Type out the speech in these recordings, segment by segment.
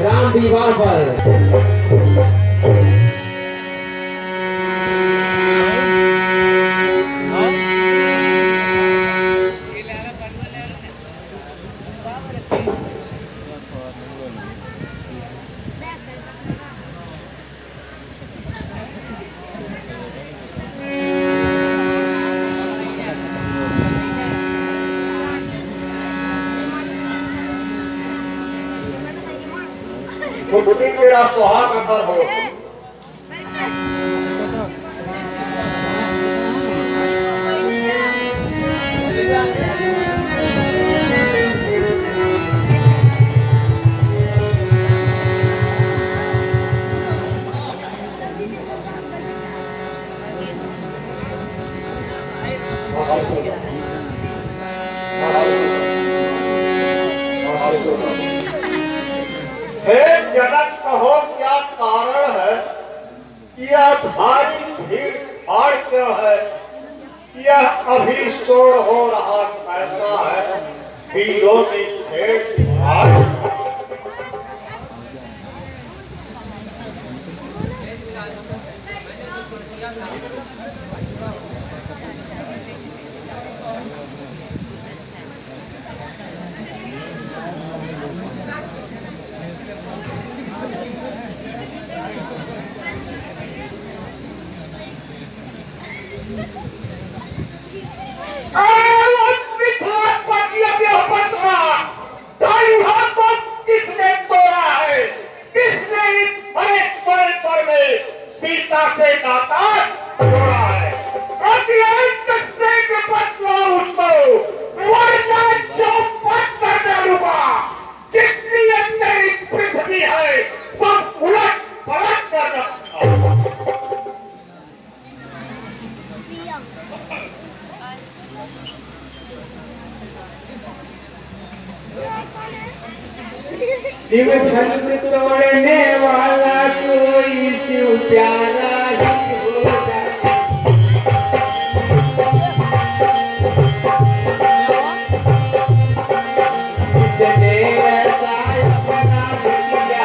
राम विवाह पर। वो बुद्धि तेरा सुहाग अंदर हो। हे जनक कहो क्या कारण है? यह भारी भीड़ भाड़ क्यों है? यह अभी शोर हो रहा कैसा है? वीरों की छेड़ फाड़। सीता से नाता जोड़ा है। कस्से के बदला उसको वरना चौपट कर डालूंगा। जितनी ये तेरी पृथ्वी है सब उलट पलट कर रखा। शिव धनुष तोड़ने वाला कोई शिव प्यारा ही होगा। जिसने ऐसा अपना दिया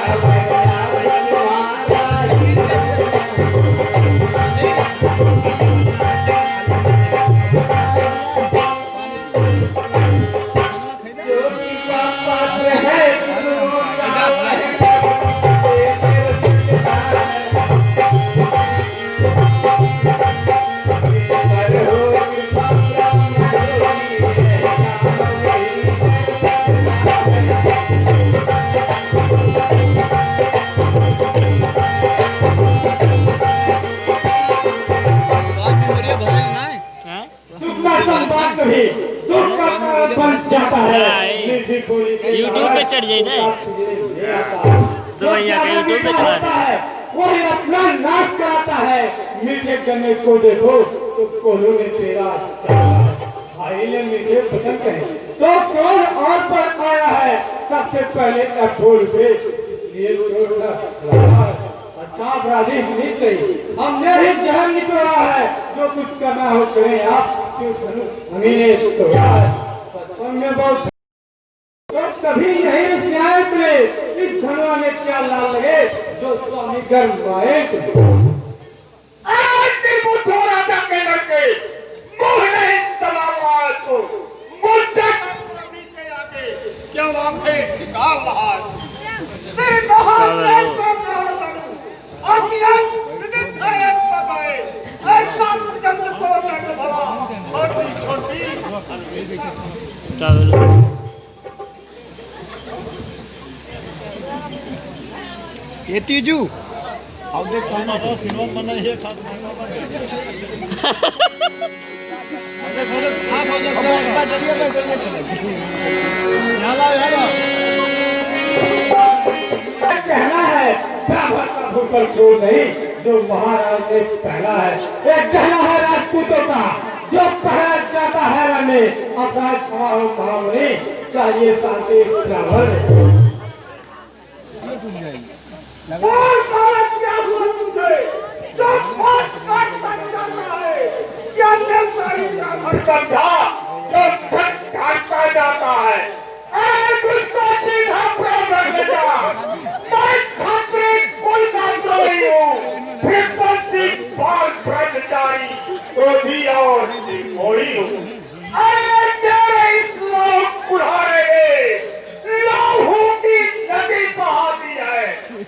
जो कि पापा है यूट्यूब पे चढ़ जाए ना सुबैया का यूट्यूब पे चढ़ा है। वही अपना नाश कराता है। मीठे गन्ने को देखो तो कोल्हू ने तेरा भाई ने मीठे पसंद कहे तो कौन और पर आया है? सबसे पहले फूल पे इसलिए अच्छा अपराधी नहीं सही। हमने ही जहर निचोड़ा है। जो कुछ करना हो करें आप। हमी ने तोड़ा है बचपन में बहुत तो कभी नहीं न्याय तुले। इस धनवा में क्या लाल लगे जो स्वामी गर्म आए। राजा के लड़के मुंह नहीं संभाला तो मुझे के आगे क्या आंखें निकाल रहा है? सिर नहाने को कहा तनु आंखें विदित है पकाए ऐसा जंग को दंड भरा छोटी छोटी ये तीजू अब देख खाना था सिनेमा बना ये खास महंगा बना अरे फिर आप हो जाते हैं बैटरिया यहां लाओ कहना है ब्राह्मण का भूषण छोड़ नहीं जो महाराज ने पहला है। एक कहना है राजपूतों का जो पहला जाता है रण में। अपराध क्षमा हो महामुनि चाहिए शांति ब्राह्मण। और कारण क्या हुआ तुझे? जो बात काट जाता है क्या नेतारी का समझा जो धन काटता जाता है। मुझको सीधा ब्राह्मण में जा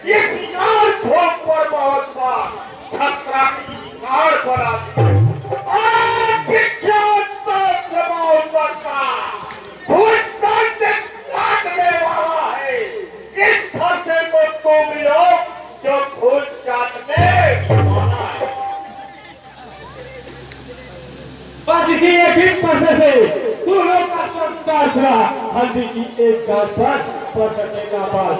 इस यार भोग पर बहुत बार छत्रा की कार बना दी और विख्यात शास्त्र महोत्सव का भूस्तान काटने वाला है। इस फरसे को तुम लोग जो भूल चाटने वाला है। बस इसी एक ही परसे से सूलों का संस्कार छुड़ा हल्दी की एक गांठ पर परसने का बाल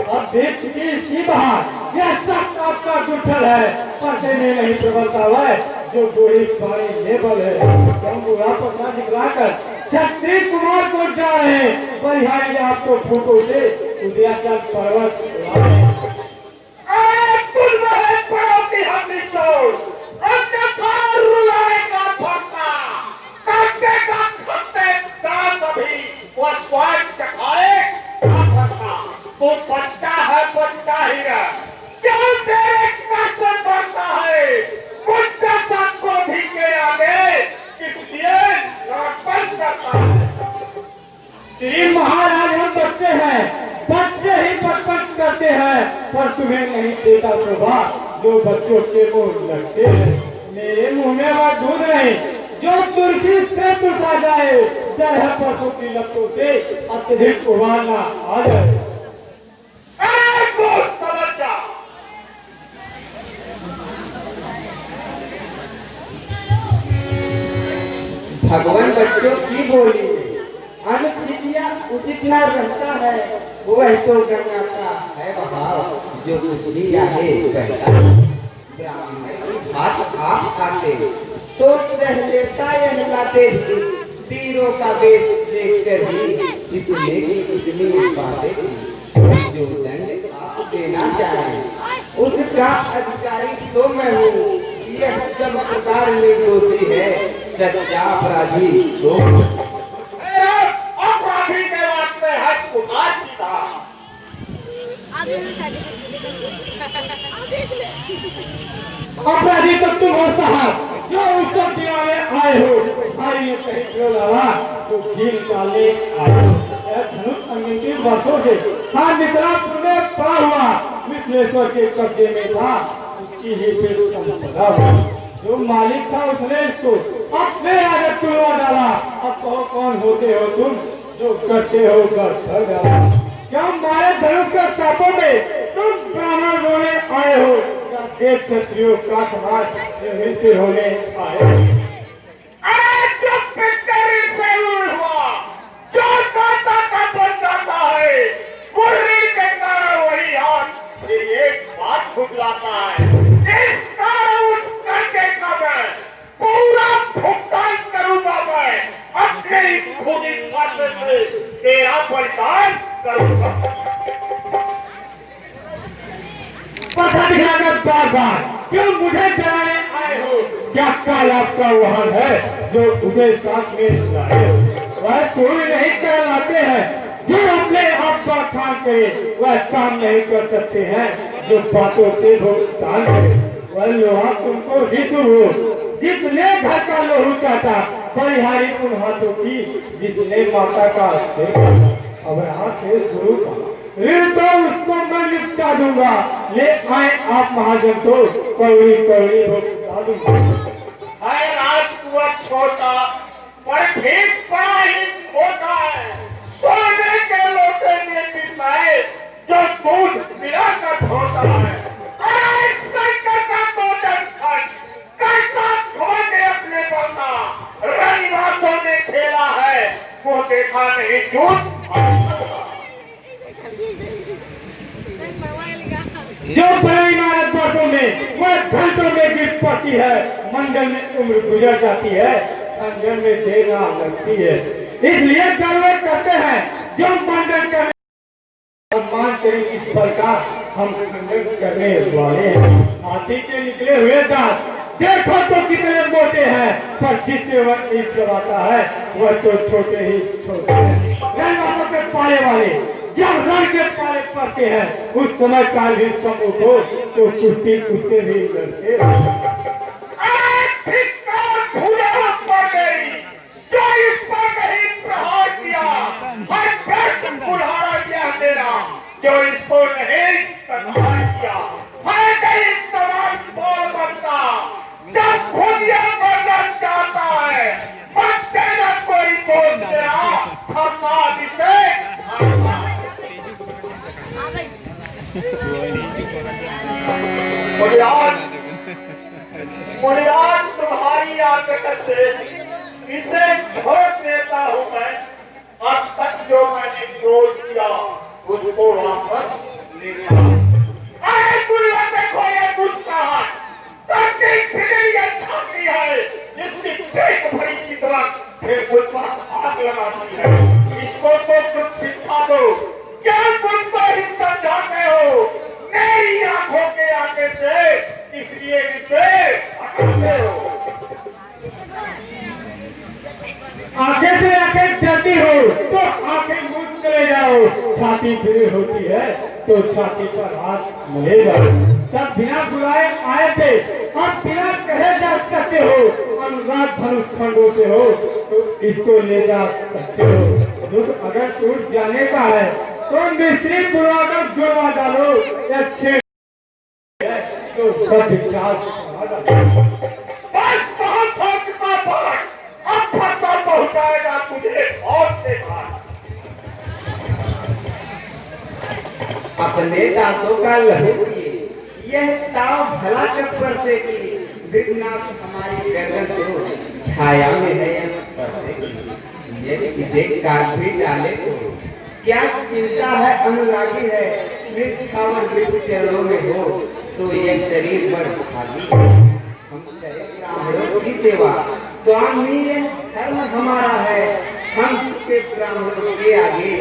अब देख चुकी इसकी बहार यह सब आपका गुठल है परसे में नहीं प्रबलता हुआ है जो बूढ़ी पानी लेबल है हम बुरा पता दिखलाकर छत्री कुमार को जा रहे हैं परिहारी आपको फूको से उदयाचल पर्वत तुम वह पड़ो की हंसी छोड़ अन्यथा रुलाएगा फरता काटेगा खट्टे दांत अभी वो स्वाद चखाए फरता तू बच्चा है बच्चा ही रह क्यों मेरे कसम बढ़ता है मुझसे सबको भी के आगे इसलिए लड़पन करता है। श्री महाराज हम बच्चे हैं बच्चे ही पटपट करते हैं पर तुम्हें नहीं देता शोभा जो बच्चों के मुंह लगते हैं मेरे मुंह में वह दूध नहीं जो तुलसी से तुलसा जाए डर है परसों की लपटों से अत्यधिक उबालना आ जाए। अरे मूर्ख समझ जा भगवान बच्चों की बोली अनुचित या उचित न रहता है वह तो गंगा का है बहाव जो कुछ भी आगे बहता ब्राह्मण की बात आप आते तो रह लेता यह लाते भी पीरों का वेश देखकर ही इसलिए कि इतनी बातें जो दंड आप देना चाहे उसका अधिकारी तो मैं हूँ यह सब प्रकार में दोषी है सच्चा अपराधी तो अपराधी के वास्ते है कुमार की धारा अपराधी तो तुम हो साहब जो उस सब दिवाले आए हो भाई ये कहीं क्यों लड़ा तो घी निकालने आए हो धनुष अंगित वर्षों से हाँ मिथिलापुर में पड़ा हुआ मिथिलेश्वर के कब्जे में था उसकी ही पे संपदा हुआ जो मालिक था उसने इसको अपने आगे तुलवा डाला अब कहो कौन होते हो तुम जो करते हो घर डाला क्या मारे धनुष का सांपों में तुम ब्राह्मण होने आए हो या देव क्षत्रियों का समाज से होने आए हो। अरे जो पिक्चरी से हुआ जो माता का बन जाता है गुर्री के कारण वही हाथ फिर एक बात भुगलाता है इस कारण उस कर्जे का मैं पूरा भुगतान करूंगा मैं अपने इस खूनी खर्च से तेरा बलिदान करूंगा। पता दिखाकर बार बार क्यों मुझे डराने आए हो क्या काल आपका वाहन है जो उसे साथ में लाए वह सूर्य नहीं कहलाते हैं जो अपने आप का काम करे वह काम नहीं कर सकते हैं जो बातों से भुगतान करे वह लोहा तुमको विश्व हो जिसने घर का लोहू चाटा परिहारी उन हाथों की जिसने माता का अब रहा से गुरु का ऋण तो उसको मैं निपटा दूंगा ले आए आप महाजन तो कौड़ी कौड़ी भुगता दूंगा। है राजकुमार छोटा पर ठीक बड़ा ही छोटा है सोने के लोटे में पिसाए जो दूध मिलाकर धोता है अरे संकट का तो दर्शन करता धोने अपने बंदा रविवासों में खेला है वो देखा नहीं झूठ जो बड़ी इमारत वर्षों में वह घंटों में गिर पड़ती है मंडल में उम्र गुजर जाती है अंजन में देर लगती है इसलिए गर्व करते हैं जो मंडन करने सम्मान करें इस पर का हम खंडन करने वाले हैं हाथी के निकले हुए दांत देखो तो कितने मोटे हैं पर जिससे वह एक चबाता है वह तो छोटे ही छोटे हैं रणवासों के पाले वाले जब रण के पाले पड़ते हैं उस समय काल भी समूह हो तो कुश्ती उससे भी लड़ते जो इस पर नहीं प्रहार किया हर व्यर्थ कुल्हाड़ा यह मेरा जो इसको नहीं इस्तेमाल किया है नहीं इस्तेमाल बोल बनता जब खुद ये करना चाहता है बनते न कोई बोल तेरा फसाद इसे छाड़ता है। मुनिराज तुम्हारी आग्रह से इसे छोड़ देता हूं मैं। अब तक जो मैंने क्रोध किया उसको वापस लेता हूं। अरे दुनिया देखो ये मुस्कान धरती फिर ये छाती है इसकी पेट भरी चितवन फिर मुझ पर आग लगाती है। इसको तो कुछ शिक्षा दो क्या मुझको ही समझाते हो मेरी आंखों के आगे से इसलिए इसे हटाते हो। आंखें से आंखें डरती हो तो आंखें मूंद चले जाओ। छाती फिर होती है तो छाती पर हाथ मले जाओ। तब बिना बुलाए आए थे अब बिना कहे जा सकते हो। अनुराग धनुष खंडों से हो तो इसको ले जा सकते हो। दुख अगर टूट जाने का है तो मिस्त्री बुलाकर जुड़वा डालो या छेड़ तो सब विकास बस बहुत हो चुका पाठ अब फंसा पहुंचाएगा तुझे और देखा। अपने दासों का लहू किए यह ताव भला चक्कर से की विघ्नाथ हमारी गर्दन को छाया में है यदि इसे काट भी डाले तो क्या चिंता है अनुरागी है निष्ठावन चरणों में हो तो यह शरीर पर खाली हम ब्राह्मणों की सेवा स्वामी यह धर्म हमारा है। हम झुके ब्राह्मणों के आगे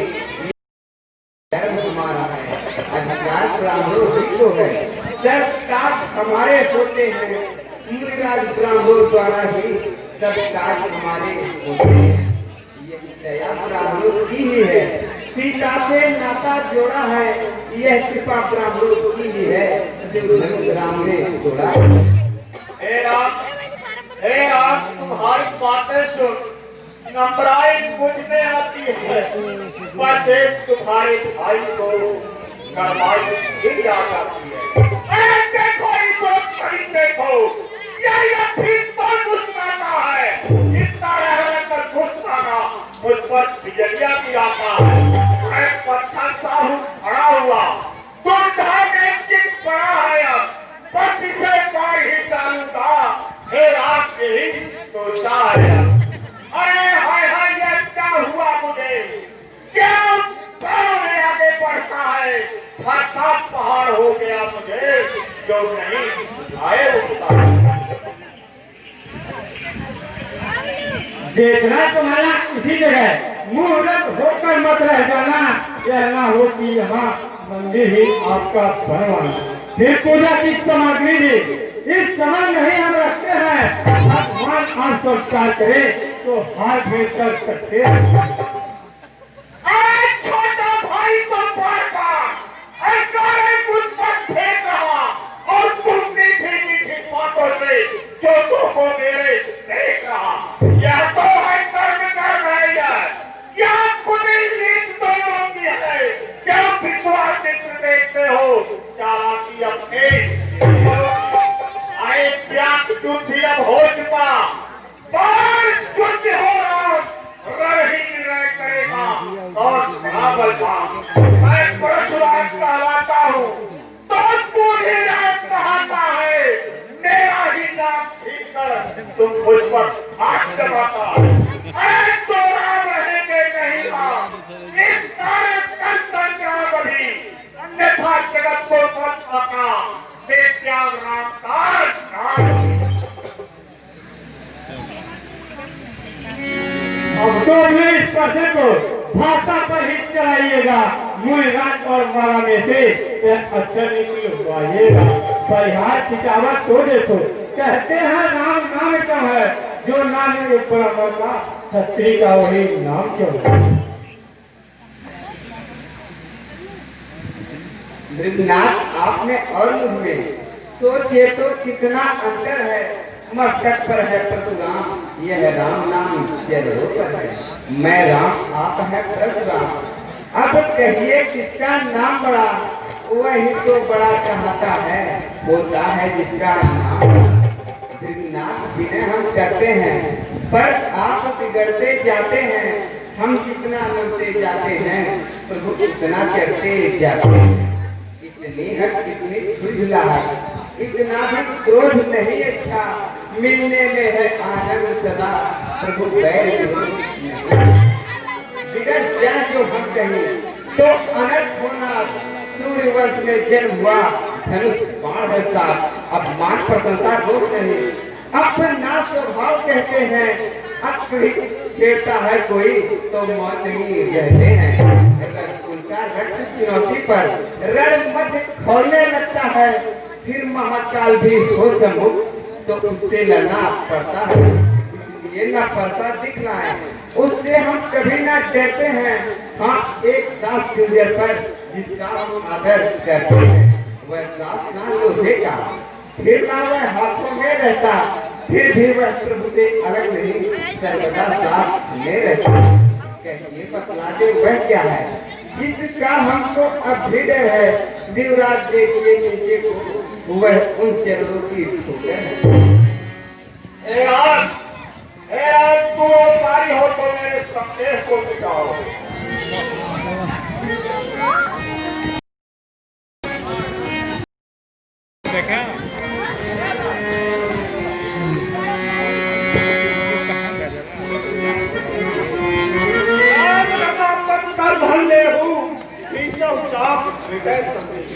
धर्म हमारा है। अधिकार ब्राह्मणों ही तो है सर ताज हमारे होते हैं। मुनिराज ब्राह्मणों द्वारा ही सब ताज हमारे होते हैं। यह दया ब्राह्मणों की ही है। सीता से नाता जोड़ा है यह कृपा ब्राह्मणों की ही है जो राम ने जोड़ा है। हे राम तुम्हारी बातें सुन नम्राई मुझ में आती है पर देख तुम्हारे भाई को करवाई भी याद आती है। अरे देखो इसको कभी देखो ये फिर तो मुस्कुराता है इसका रहकर मुस्कुराना मुझ पर बिजलियां गिराता है। मैं पत्थर सा हूँ खड़ा हुआ दुर्धा में चित पड़ा है अब बस इसे मार ही डालूंगा। हे रात यही सोचता है। अरे हाय हाय ये क्या हुआ मुझे क्या पाँव में आगे बढ़ता है हर साथ पहाड़ हो गया मुझे जो नहीं उठाए उठता। देखना तुम्हारा इसी जगह मुहूर्त होकर मत रह जाना। यह ना हो कि यहाँ मंदिर ही आपका बनवाना फिर पूजा की सामग्री भी इस समय नहीं हम रखते हैं। भगवान आज संस्कार करें तो हार भेंट कर सकते हैं। छोटा भाई तो पड़ता मुझ पर फेंक रहा और तुम मीठी मीठी बातों से चोटों को मेरे सेक रहा। यह तो है कर्म है यार क्या कुटिल दोनों की है क्या विश्वास मित्र देखते हो चालाकी अपने। अरे प्यास युद्ध अब हो चुका बार युद्ध हो रहा रण ही निर्णय करेगा और बराबर का। मैं परशुराम कहलाता हूँ तो तू भी राम कहता है मेरा ही नाम छीन कर तुम मुझ पर हाथ जमाता। अरे तो राम रहेंगे नहीं राम इस सारे संग्राम अभी अन्यथा जगत को मत पका दे त्याग राम का नाम। अब तो अपने इस पर्चे को भाषा पर ही चलाइएगा। मुनिराज और माला में से यह अक्षर निकलवाइएगा। परिहार खिंचावट तो देखो कहते हैं राम नाम क्यों है जो नाम ब्राह्मण का छत्री का वही नाम क्यों है। मृगनाथ आपने और मुझ में सोचे तो कितना अंतर है। मस्तक पर है परशुराम यह राम नाम चेहरों पर है। मैं राम आप है परशुराम अब कहिए किसका नाम बड़ा, वही तो बड़ा कहता है, होता है जिसका नाम। नाम बिना हम करते हैं, पर आप बिगड़ते जाते हैं। हम जितना नमते जाते हैं, प्रभु उतना चढ़ते जाते हैं। इतनी हट इतनी खुजलाहट, इतना भी क्रोध नहीं अच्छा, मिलने में है आनंद सदा, प्रभु बिगड़ जाए जो हम कहें तो अनर्थ होना। सूर्यवंश में जन्म हुआ, धनुष बाण है साथ, अब मान प्रशंसा दोष नहीं। अपना स्वभाव कहते हैं, छेड़ता है कोई तो मौत नहीं रहते हैं। उनका रक्त चुनौती पर रण मध्य खोलने लगता है, फिर महाकाल भी हो सम्मुख तो उससे लड़ना पड़ता है। इसलिए न परसा दिखना है, उससे हम कभी ना डरते हैं। हाँ, एक साथ जूनियर पर जिसका हम आदर करते हैं, वह साथ ना लोहे का, फिर ना वह हाथों में रहता, फिर भी वह प्रभु से अलग नहीं, सर्वदा साथ में रहता। कहिए बतला दे वह क्या है जिसका हमको अभ्युदय है। दिवराज देखिए नीचे को, वह उन चरणों की ठोकर है। तू पारी हो तो मेरे संदेश को दिखाओ। देखा कर भले हूँ, हृदय संदेश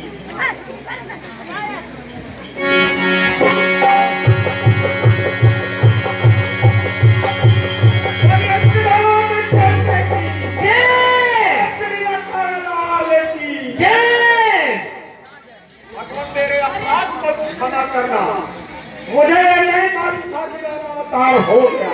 मेरे अपराध को क्षमा करना, मुझे नहीं मालूम था कि मेरा अवतार हो गया।